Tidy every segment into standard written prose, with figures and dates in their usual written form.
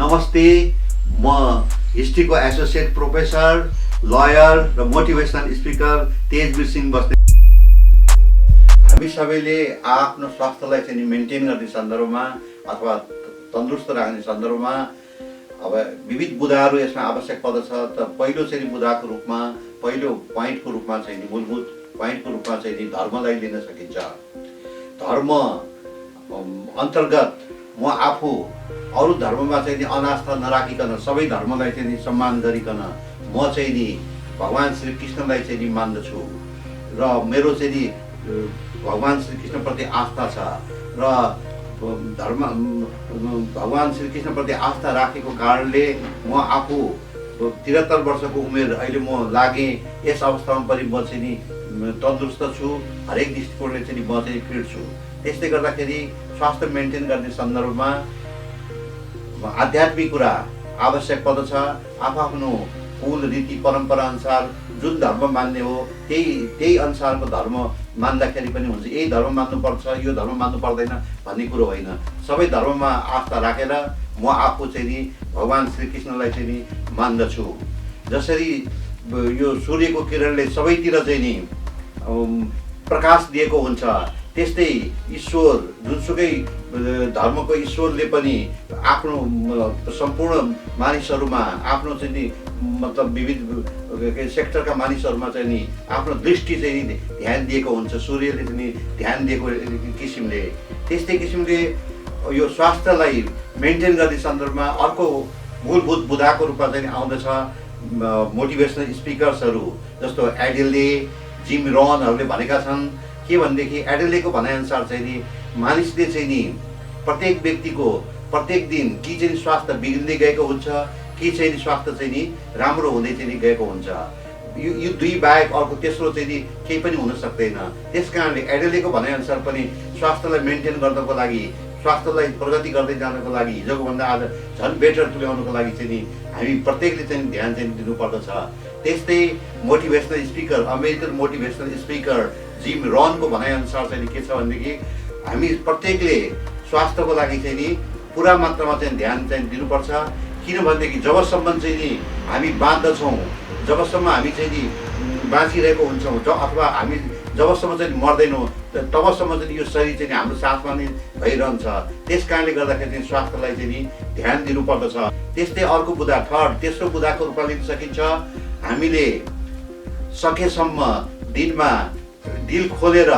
नमस्ते, म हिस्ट्रीको associate professor, lawyer र मोटिभेसनल स्पिकर तेजवीर सिंह बस्नेत। हामी सबैले आफ्नो स्वास्थ्यलाई चाहिँ मेन्टेन गर्ने सन्दर्भमा अथवा तन्दुरुस्त राख्ने सन्दर्भमा अब विविध बुदाहरू यसमा आवश्यक पर्दछ। त पहिलो चाहिँ बुदाको रूपमा, पहिलो पोइन्टको रूपमा चाहिँ मूलभूत पोइन्टको रूपमा चाहिँ धर्मलाई लिन सकिन्छ। धर्म अन्तर्गत म आफू अरू धर्ममा चाहिँ अनास्था नराखिकन सबै धर्मलाई चाहिँ सम्मान गरिकन म चाहिँ नि भगवान् श्री कृष्णलाई चाहिँ नि मान्दछु र मेरो चाहिँ नि भगवान् श्री कृष्णप्रति आस्था छ र धर्म भगवान् श्री कृष्णप्रति आस्था राखेको कारणले म आफू 73 वर्षको उमेर अहिले म लागेँ। यस अवस्थामा पनि म चाहिँ नि तन्दुरुस्त छु, हरेक दृष्टिकोणले चाहिँ म चाहिँ फिट छु। त्यसले गर्दाखेरि स्वास्थ्य मेन्टेन गर्ने सन्दर्भमा आध्यात्मिक कुरा आवश्यक पर्दछ। आफ्नो कुल रीति परम्परा अनुसार जुन धर्म मान्ने हो त्यही अनुसारको धर्म मान्दाखेरि पनि हुन्छ। यही धर्म मान्नुपर्छ, यो धर्म मान्नु पर्दैन भन्ने कुरो होइन। सबै धर्ममा आस्था राखेर म आफू चाहिँ नि भगवान् श्री कृष्णलाई चाहिँ नि मान्दछु। जसरी यो सूर्यको किरणले सबैतिर चाहिँ नि प्रकाश दिएको हुन्छ, त्यस्तै ईश्वर जुनसुकै धर्मको ईश्वरले पनि आफ्नो सम्पूर्ण मानिसहरूमा आफ्नो चाहिँ नि मतलब विविध सेक्टरका मानिसहरूमा चाहिँ नि आफ्नो दृष्टि चाहिँ नि ध्यान दिएको हुन्छ। सूर्यले चाहिँ नि ध्यान दिएको किसिमले त्यस्तै किसिमले यो स्वास्थ्यलाई मेन्टेन गर्ने सन्दर्भमा अर्को मूलभूत बुदाको रूपमा चाहिँ आउँदछ मोटिभेसनल स्पिकर्सहरू जस्तो एडेले, जिम रोहनहरूले भनेका छन्। के भनेदेखि एडेलेको भनाइअनुसार चाहिँ नि मानिसले चाहिँ नि प्रत्येक व्यक्तिको प्रत्येक दिन कि चाहिँ स्वास्थ्य बिग्रिँदै गएको हुन्छ कि चाहिँ नि स्वास्थ्य चाहिँ नि राम्रो हुँदै चाहिँ नि गएको हुन्छ। यो दुई बाहेक अर्को तेस्रो चाहिँ नि केही पनि हुन सक्दैन। त्यस कारणले एडेलेको भनाइअनुसार पनि स्वास्थ्यलाई मेन्टेन गर्नको लागि, स्वास्थ्यलाई प्रगति गर्दै जानको लागि, हिजोको भन्दा आज झन् बेटर तुल्याउनको लागि चाहिँ नि हामी प्रत्येकले चाहिँ ध्यान चाहिँ दिनुपर्दछ। त्यस्तै motivational speaker, American motivational speaker Jim रोहनको भनाइअनुसार चाहिँ के छ भनेदेखि हामी प्रत्येकले स्वास्थ्यको लागि चाहिँ नि पुरा मात्रामा चाहिँ ध्यान चाहिँ दिनुपर्छ। किनभनेदेखि जबसम्म चाहिँ नि हामी बाँच्दछौँ, जबसम्म हामी चाहिँ नि बाँचिरहेको हुन्छौँ अथवा हामी जबसम्म चाहिँ मर्दैनौँ तबसम्म चाहिँ यो शरीर चाहिँ हाम्रो साथमा नै भइरहन्छ। त्यस कारणले गर्दाखेरि चाहिँ स्वास्थ्यलाई चाहिँ नि ध्यान दिनुपर्दछ। त्यस्तै अर्को बुदा तेस्रो बुदाको रूपमा लिन सकिन्छ। हामीले सकेसम्म दिनमा दिल खोलेर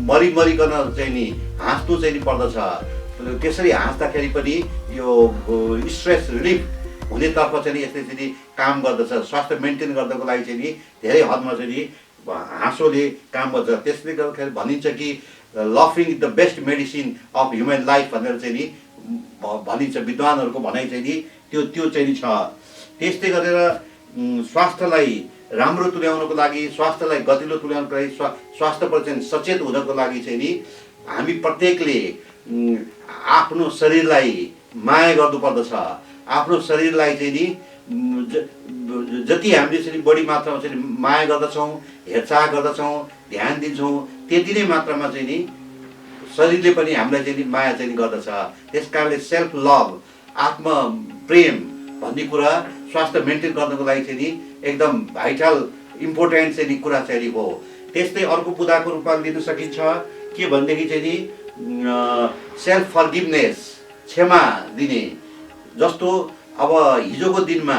मरिकन चाहिँ नि हाँस्नु चाहिँ नि पर्दछ। त्यसरी हाँस्दाखेरि पनि यो स्ट्रेस रिलिफ हुनेतर्फ चाहिँ नि यसले चाहिँ नि काम गर्दछ। स्वास्थ्य मेन्टेन गर्नको लागि चाहिँ नि धेरै हदमा चाहिँ नि हाँसोले काम गर्छ। त्यसले गर्दाखेरि भनिन्छ कि लफिङ is the best medicine of human life भनेर चाहिँ नि भनिन्छ। विद्वानहरूको भनाइ चाहिँ नि त्यो चाहिँ नि छ। त्यस्तै गरेर स्वास्थ्यलाई राम्रो तुल्याउनको लागि, स्वास्थ्यलाई गतिलो तुल्याउनको लागि, स्वास्थ्यप्रति चाहिँ सचेत हुनको लागि चाहिँ नि हामी प्रत्येकले आफ्नो शरीरलाई माया गर्नुपर्दछ। आफ्नो शरीरलाई चाहिँ नि जति हामीले चाहिँ बढी मात्रामा चाहिँ माया गर्दछौँ, हेरचाह गर्दछौँ, ध्यान दिन्छौँ, त्यति नै मात्रामा चाहिँ नि शरीरले पनि हामीलाई चाहिँ नि माया चाहिँ गर्दछ। त्यस कारणले सेल्फ लभ, आत्म प्रेम भन्ने कुरा स्वास्थ्य मेन्टेन गर्नको लागि चाहिँ नि एकदम भाइटल इम्पोर्टेन्ट चाहिँ नि कुरा चाहिँ हो। त्यस्तै अर्को बुदाको रूपमा लिन सकिन्छ। के भनेदेखि चाहिँ नि सेल्फ फर्गिभनेस, क्षमा दिने। जस्तो अब हिजोको दिनमा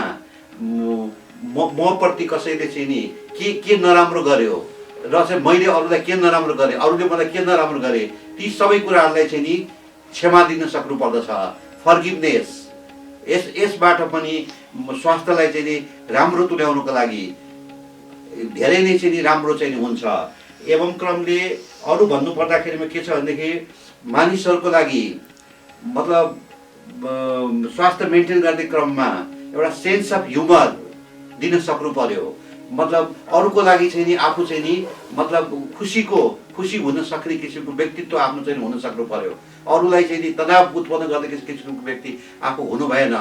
म प्रति कसैले चाहिँ नि के नराम्रो गर्यो र चाहिँ मैले अरूलाई के नराम्रो गरेँ, अरूले मलाई के नराम्रो गरे, ती सबै कुराहरूलाई चाहिँ नि क्षमा दिन सक्नु पर्दछ। फर्गिभनेस यसबाट पनि स्वास्थ्यलाई चाहिँ नि राम्रो तुल्याउनको लागि धेरै नै चाहिँ नि राम्रो चाहिँ हुन्छ। एवं क्रमले अरू भन्नुपर्दाखेरिमा के छ भनेदेखि मानिसहरूको लागि मतलब स्वास्थ्य मेन्टेन गर्ने क्रममा एउटा सेन्स अफ ह्युमर दिन सक्नु पर्यो। मतलब अरूको लागि चाहिँ नि आफू चाहिँ नि मतलब खुसी हुन सक्ने किसिमको व्यक्तित्व आफ्नो चाहिँ हुन सक्नु पर्यो। अरूलाई चाहिँ नि तनाव उत्पन्न गर्ने किसिमको व्यक्ति आफू हुनु भएन।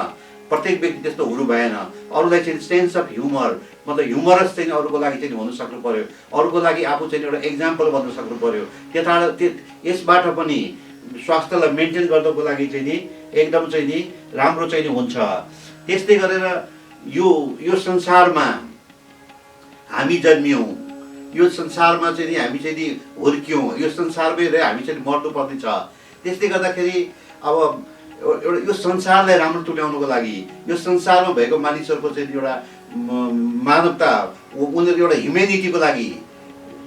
प्रत्येक व्यक्ति त्यस्तो हुनु भएन। अरूलाई चाहिँ सेन्स अफ ह्युमर मतलब ह्युमरस चाहिँ अरूको लागि चाहिँ हुन सक्नु पर्यो। अरूको लागि आफू चाहिँ एउटा एक्जाम्पल बन्न सक्नु पर्यो। यसबाट पनि स्वास्थ्यलाई मेन्टेन गर्नको लागि चाहिँ नि एकदम चाहिँ नि राम्रो चाहिँ नि हुन्छ। त्यस्तै गरेर यो संसारमा हामी जन्मियौँ, यो संसारमा चाहिँ नि हामी चाहिँ नि हुर्क्यौँ, यो संसारमै रहे हामी चाहिँ मर्नुपर्ने छ। त्यसले गर्दाखेरि अब एउटा यो संसारलाई राम्रो तुल्याउनुको लागि यो संसारमा भएको मानिसहरूको चाहिँ एउटा मानवता, उनीहरूको एउटा ह्युमेनिटीको लागि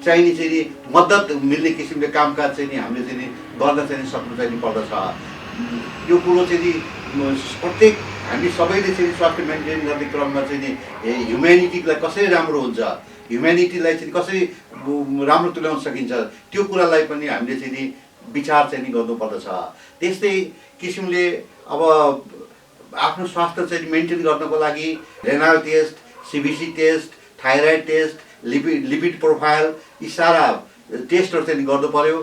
चाहिने चाहिँ नि मद्दत मिल्ने किसिमले कामकाज चाहिँ नि हामीले चाहिँ नि गर्न चाहिँ सक्नु चाहिँ नि पर्दछ। यो कुरो चाहिँ नि प्रत्येक हामी सबैले चाहिँ स्वास्थ्य मेन्टेन गर्ने क्रममा चाहिँ नि ह्युमेनिटीलाई कसरी राम्रो हुन्छ, ह्युमेनिटीलाई चाहिँ कसरी राम्रो तुल्याउन सकिन्छ, त्यो कुरालाई पनि हामीले चाहिँ नि विचार चाहिँ नि गर्नुपर्दछ। त्यस्तै किसिमले अब आफ्नो स्वास्थ्य चाहिँ मेन्टेन गर्नको लागि renal test, CBC test, thyroid test, lipid profile, यी सारा टेस्टहरू चाहिँ गर्नु पर्यो।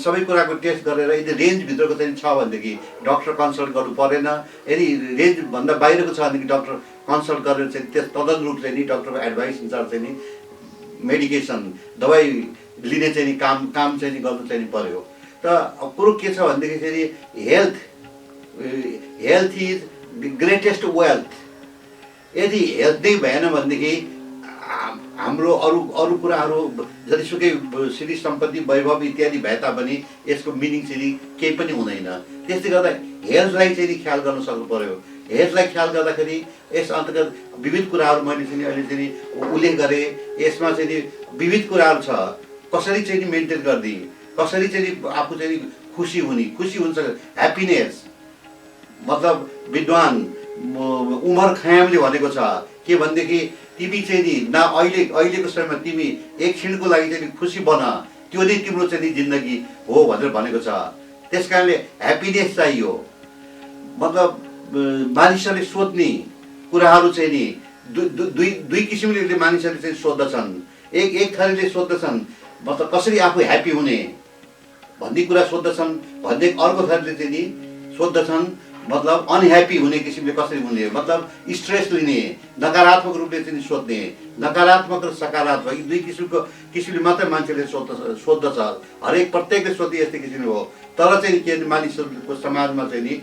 सबै कुराको टेस्ट गरेर यदि रेन्जभित्रको चाहिँ छ भनेदेखि डक्टर कन्सल्ट गर्नु परेन, यदि रेन्जभन्दा बाहिरको छ भनेदेखि डक्टर कन्सल्ट गरेर चाहिँ त्यस तदनुरूप चाहिँ नि डक्टरको एडभाइस अनुसार चाहिँ नि मेडिकेसन दबाई लिने चाहिँ नि काम चाहिँ नि गर्नु चाहिँ पर्यो। त कुरो के छ भनेदेखि चाहिँ health is the greatest wealth. यदि हेल्थ नै भएन भनेदेखि हाम्रो अरू कुराहरू जतिसुकै श्री सम्पत्ति वैभव इत्यादि भए तापनि यसको मिनिङ चाहिँ केही पनि हुँदैन। त्यसले गर्दा हेल्थलाई चाहिँ ख्याल गर्न सक्नु पर्यो। हेल्थलाई ख्याल गर्दाखेरि यस अन्तर्गत विविध कुराहरू मैले चाहिँ अहिले चाहिँ उल्लेख गरेँ। यसमा चाहिँ विविध कुराहरू छ, कसरी चाहिँ मेन्टेन गर्ने, कसरी चाहिँ आफू चाहिँ खुसी हुन्छ। ह्याप्पिनेस मतलब विद्वान उमर खयामले भनेको छ के भनेदेखि तिमी चाहिँ नि न अहिलेको समयमा तिमी एक क्षणको लागि चाहिँ खुसी बन, त्यो नै तिम्रो चाहिँ जिन्दगी हो भनेर भनेको छ। त्यस कारणले ह्याप्पिनेस चाहियो। मतलब मानिसहरूले सोध्ने कुराहरू चाहिँ नि दुई किसिमले मानिसहरूले चाहिँ सोध्दछन्। एक थरीले सोध्दछन् मतलब कसरी आफू ह्याप्पी हुने भन्ने कुरा सोध्दछन्, भन्ने अर्को थरीले चाहिँ नि सोध्दछन् मतलब अनह्याप्पी हुने किसिमले कसरी हुने, मतलब स्ट्रेस लिने, नकारात्मक रूपले चाहिँ सोध्ने। नकारात्मक र सकारात्मक यी दुई किसिमले मात्रै मान्छेले सोध्दछ। हरेक प्रत्येकले सोध्ने यस्तै किसिमले हो। तर चाहिँ के मानिसहरूको समाजमा चाहिँ नि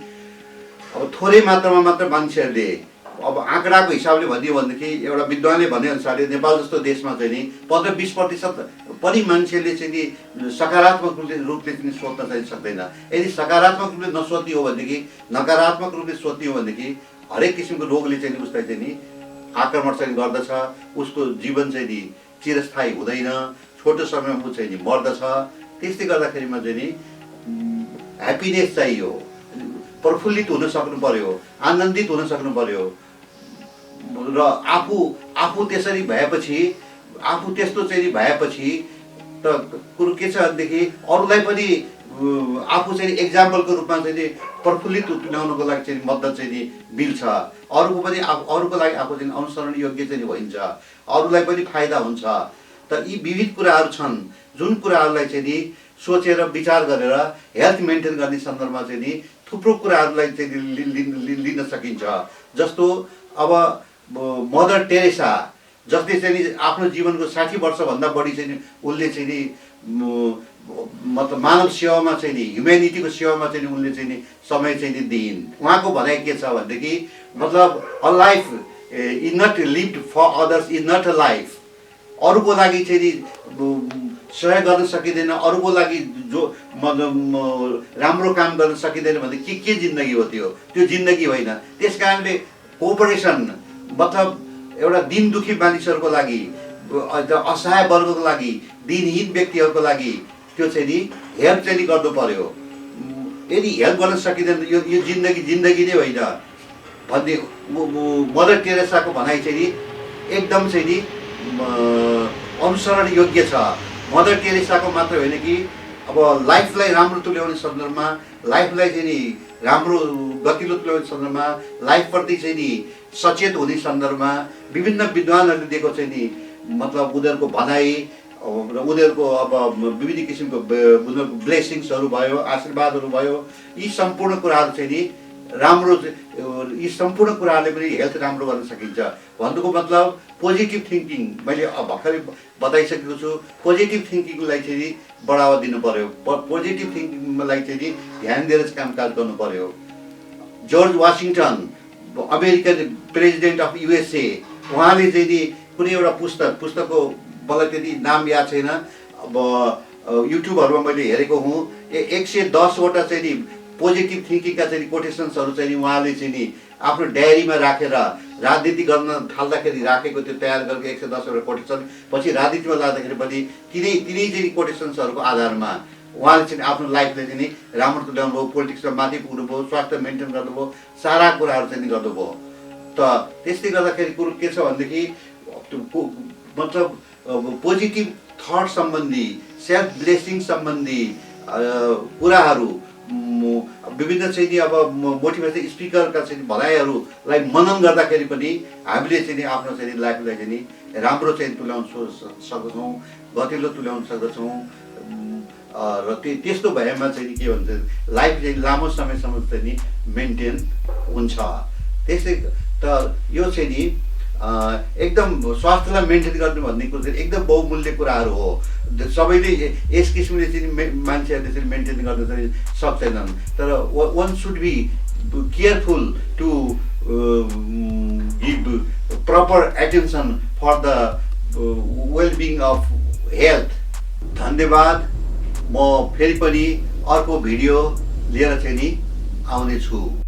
अब थोरै मात्रामा मात्र मान्छेहरूले अब आँकडाको हिसाबले भनिदियो भनेदेखि एउटा विद्वानले भनेअनुसारले नेपाल जस्तो देशमा चाहिँ नि 15-20% पनि मान्छेले चाहिँ नि सकारात्मक रूपले चाहिँ सोध्न चाहिँ सक्दैन। यदि सकारात्मक रूपले नसोध्ने हो भनेदेखि, नकारात्मक रूपले सोध्ने हो भनेदेखि हरेक किसिमको रोगले चाहिँ उसलाई चाहिँ नि आक्रमण चाहिँ गर्दछ। उसको जीवन चाहिँ नि चिरस्थायी हुँदैन, छोटो समयमा ऊ चाहिँ नि मर्दछ। त्यस्तै गर्दाखेरिमा चाहिँ नि ह्याप्पिनेस चाहियो, प्रफुल्लित हुन सक्नु पर्यो, आनन्दित हुन सक्नु पर्यो। र आफू त्यसरी भएपछि, आफू त्यस्तो चाहिँ भएपछि त कुरो के छ भनेदेखि अरूलाई पनि आफू चाहिँ एक्जाम्पलको रूपमा चाहिँ प्रफुल्लित तुल्याउनको लागि चाहिँ मद्दत चाहिँ मिल्छ। अरूको लागि आफू चाहिँ अनुसरण योग्य चाहिँ भइन्छ, अरूलाई पनि फाइदा हुन्छ। त यी विविध कुराहरू छन् जुन कुराहरूलाई चाहिँ नि सोचेर विचार गरेर हेल्थ मेन्टेन गर्ने सन्दर्भमा चाहिँ नि थुप्रो कुराहरूलाई चाहिँ लिन सकिन्छ। जस्तो अब मदर टेरेसा जसले चाहिँ आफ्नो जीवनको 60 वर्षभन्दा बढी चाहिँ उनले चाहिँ नि मतलब मानव सेवामा चाहिँ नि ह्युमेनिटीको सेवामा चाहिँ उनले चाहिँ नि समय चाहिँ दिइन्। उहाँको भनाइ के छ भनेदेखि मतलब a life is not lived for others is not a life. अरूको लागि चाहिँ नि सहयोग गर्न सकिँदैन, अरूको लागि जो मतलब राम्रो काम गर्न सकिँदैन भने के जिन्दगी हो त्यो जिन्दगी होइन। त्यस कारणले कोअपरेसन मतलब एउटा दिन दुखी मानिसहरूको लागि, असहाय वर्गको लागि, दिनहीन व्यक्तिहरूको लागि त्यो चाहिँ नि हेल्प चाहिँ नि गर्नु पर्यो। यदि हेल्प गर्न सकिँदैन यो जिन्दगी नै होइन भन्ने मदर टेरेसाको भनाइ चाहिँ नि एकदम चाहिँ नि अनुसरण योग्य छ। मदर टेरेसाको मात्र होइन कि अब लाइफलाई राम्रो तुल्याउने सन्दर्भमा, लाइफलाई चाहिँ नि राम्रो गतिलो तुल्याउने सन्दर्भमा, लाइफप्रति चाहिँ नि सचेत हुने सन्दर्भमा विभिन्न विद्वानहरूले दिएको चाहिँ नि मतलब उनीहरूको भनाइ र उनीहरूको अब विविध किसिमको उनीहरूको ब्लेसिङ्सहरू भयो, आशीर्वादहरू भयो, यी सम्पूर्ण कुराहरू चाहिँ नि राम्रो यी सम्पूर्ण कुराहरूले पनि हेल्थ राम्रो गर्न सकिन्छ भन्नुको मतलब पोजिटिभ थिङ्किङ मैले भर्खरै बताइसकेको छु। पोजिटिभ थिङ्किङलाई चाहिँ बढावा दिनु पर्यो, पोजिटिभ थिङ्किङलाई चाहिँ ध्यान दिएर कामकाज गर्नु पर्यो। George Washington American president of USA, उहाँले चाहिँ नि कुनै एउटा पुस्तकको मलाई त्यति नाम याद छैन, अब युट्युबहरूमा मैले हेरेको हुँ 110वटा चाहिँ नि पोजिटिभ थिङ्किङका चाहिँ कोटेसन्सहरू चाहिँ नि उहाँले चाहिँ नि आफ्नो डायरीमा राखेर राजनीति गर्न थाल्दाखेरि राखेको त्यो तयार गरेको 110वटा कोटेसन पछि राजनीतिमा लाग्दाखेरि पनि तिनै चाहिँ कोटेसन्सहरूको आधारमा उहाँले चाहिँ आफ्नो लाइफलाई चाहिँ नि राम्रो तुल्याउनु भयो, पोलिटिक्समा माथि पुग्नुभयो, स्वास्थ्य मेन्टेन गर्नुभयो, सारा कुराहरू चाहिँ नि गर्नुभयो। त त्यसले गर्दाखेरि कुरो के छ भनेदेखि मतलब पोजिटिभ थट सम्बन्धी, सेल्फ ब्लेसिङ सम्बन्धी कुराहरू विभिन्न चाहिँ नि अब मोटिभेसन स्पिकरका चाहिँ भनाइहरूलाई मनन गर्दाखेरि पनि हामीले चाहिँ नि आफ्नो चाहिँ लाइफलाई चाहिँ नि राम्रो चाहिँ तुल्याउन सक्दछौँ, गतिलो तुल्याउन सक्दछौँ। र त्यस्तो भएमा चाहिँ के भन्छ लाइफ चाहिँ लामो समयसम्म चाहिँ नि मेन्टेन हुन्छ। त्यसै त यो चाहिँ नि एकदम स्वास्थ्यलाई मेन्टेन गर्नु भन्ने कुरो चाहिँ एकदम बहुमूल्य कुराहरू हो। सबैले यस किसिमले चाहिँ मान्छेहरूले चाहिँ मेन्टेन गर्न चाहिँ सक्दैनन्, तर one should be careful to give proper attention for the wellbeing of health. धन्यवाद। म फेरि पनि अर्को भिडियो लिएर चाहिँ नि आउनेछु।